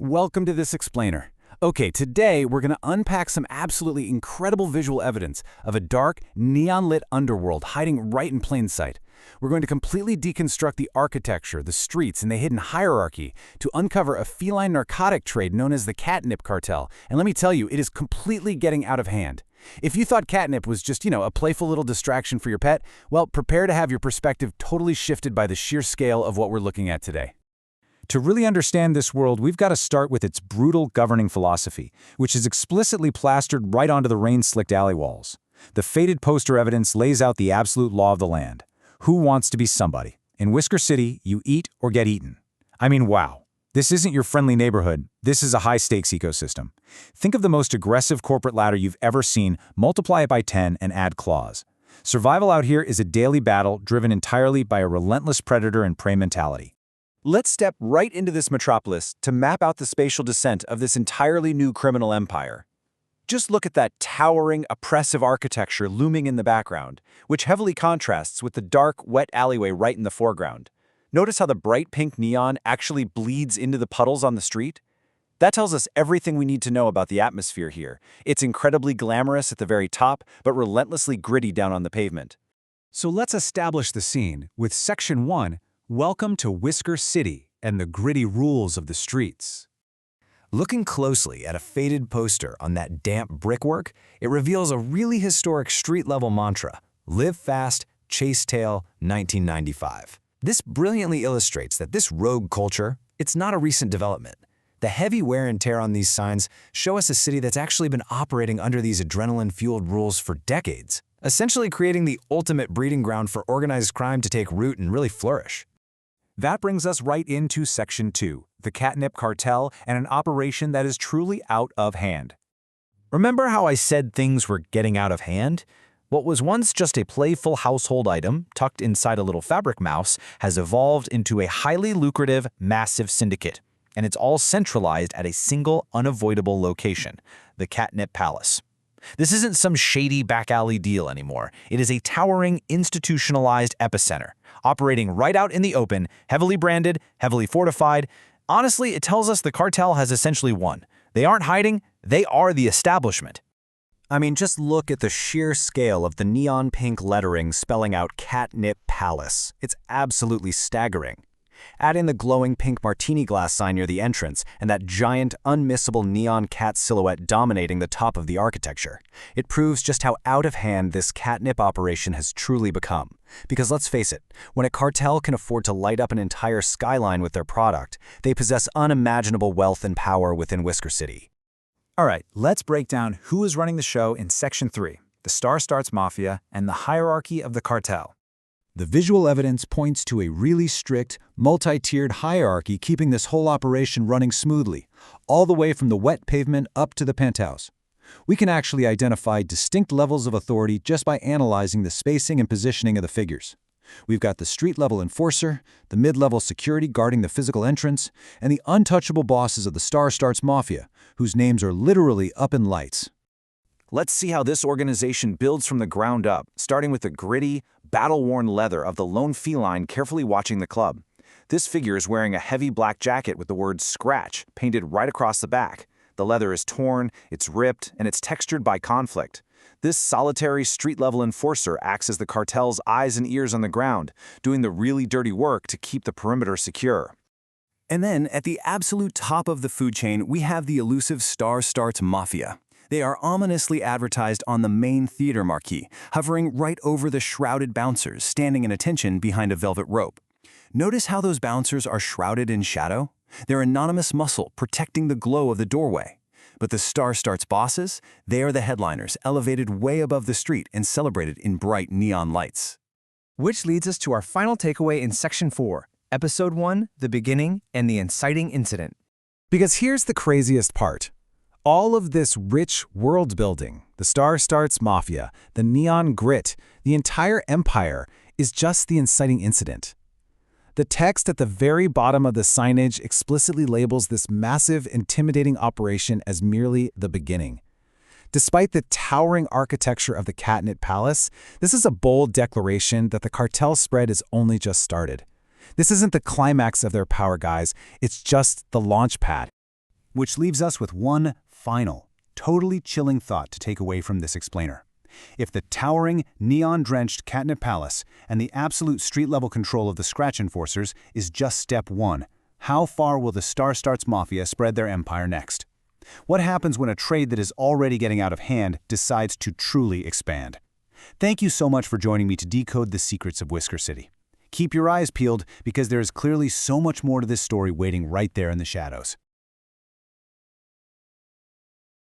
Welcome to this explainer. Okay, today we're going to unpack some absolutely incredible visual evidence of a dark, neon-lit underworld hiding right in plain sight. We're going to completely deconstruct the architecture, the streets, and the hidden hierarchy to uncover a feline narcotic trade known as the catnip cartel. And let me tell you, it is completely getting out of hand. If you thought catnip was just, a playful little distraction for your pet, well, prepare to have your perspective totally shifted by the sheer scale of what we're looking at today. To really understand this world, we've got to start with its brutal governing philosophy, which is explicitly plastered right onto the rain-slicked alley walls. The faded poster evidence lays out the absolute law of the land. Who wants to be somebody? In Whisker City, you eat or get eaten. I mean, wow. This isn't your friendly neighborhood. This is a high-stakes ecosystem. Think of the most aggressive corporate ladder you've ever seen, multiply it by 10, and add claws. Survival out here is a daily battle driven entirely by a relentless predator and prey mentality. Let's step right into this metropolis to map out the spatial descent of this entirely new criminal empire. Just look at that towering, oppressive architecture looming in the background, which heavily contrasts with the dark, wet alleyway right in the foreground. Notice how the bright pink neon actually bleeds into the puddles on the street? That tells us everything we need to know about the atmosphere here. It's incredibly glamorous at the very top, but relentlessly gritty down on the pavement. So let's establish the scene with Section 1, Welcome to Whisker City and the gritty rules of the streets. Looking closely at a faded poster on that damp brickwork, it reveals a really historic street-level mantra: Live fast, chase tail, 1995. This brilliantly illustrates that this rogue culture, it's not a recent development. The heavy wear and tear on these signs show us a city that's actually been operating under these adrenaline-fueled rules for decades, essentially creating the ultimate breeding ground for organized crime to take root and really flourish. That brings us right into Section 2, the catnip cartel and an operation that is truly out of hand. Remember how I said things were getting out of hand? What was once just a playful household item tucked inside a little fabric mouse has evolved into a highly lucrative, massive syndicate, and it's all centralized at a single, unavoidable location, the Catnip Palace. This isn't some shady back-alley deal anymore. It is a towering, institutionalized epicenter, operating right out in the open, heavily branded, heavily fortified. Honestly, it tells us the cartel has essentially won. They aren't hiding, they are the establishment. I mean, just look at the sheer scale of the neon pink lettering spelling out Catnip Palace. It's absolutely staggering. Add in the glowing pink martini glass sign near the entrance and that giant, unmissable neon cat silhouette dominating the top of the architecture. It proves just how out of hand this catnip operation has truly become. Because let's face it, when a cartel can afford to light up an entire skyline with their product, they possess unimaginable wealth and power within Whisker City. All right, let's break down who is running the show in Section 3, the Star Starts Mafia and the hierarchy of the cartel. The visual evidence points to a really strict, multi-tiered hierarchy keeping this whole operation running smoothly, all the way from the wet pavement up to the penthouse. We can actually identify distinct levels of authority just by analyzing the spacing and positioning of the figures. We've got the street-level enforcer, the mid-level security guarding the physical entrance, and the untouchable bosses of the Star Starts Mafia, whose names are literally up in lights. Let's see how this organization builds from the ground up, starting with the gritty, battle-worn leather of the lone feline carefully watching the club. This figure is wearing a heavy black jacket with the word "Scratch" painted right across the back. The leather is torn, it's ripped, and it's textured by conflict. This solitary street-level enforcer acts as the cartel's eyes and ears on the ground, doing the really dirty work to keep the perimeter secure. And then, at the absolute top of the food chain, we have the elusive Star Starts Mafia. They are ominously advertised on the main theater marquee, hovering right over the shrouded bouncers standing in attention behind a velvet rope. Notice how those bouncers are shrouded in shadow? They're anonymous muscle protecting the glow of the doorway. But the Star Starts bosses, they are the headliners, elevated way above the street and celebrated in bright neon lights. Which leads us to our final takeaway in Section 4, Episode 1, The Beginning and the Inciting Incident. Because here's the craziest part. All of this rich world building, the Star Starts Mafia, the neon grit, the entire empire, is just the inciting incident. The text at the very bottom of the signage explicitly labels this massive, intimidating operation as merely the beginning. Despite the towering architecture of the Catnip Palace, this is a bold declaration that the cartel spread is only just started. This isn't the climax of their power, guys. It's just the launch pad. Which leaves us with one final, totally chilling thought to take away from this explainer. If the towering, neon-drenched Catnip Palace and the absolute street-level control of the Scratch Enforcers is just step one, how far will the Star Starts Mafia spread their empire next? What happens when a trade that is already getting out of hand decides to truly expand? Thank you so much for joining me to decode the secrets of Whisker City. Keep your eyes peeled because there is clearly so much more to this story waiting right there in the shadows.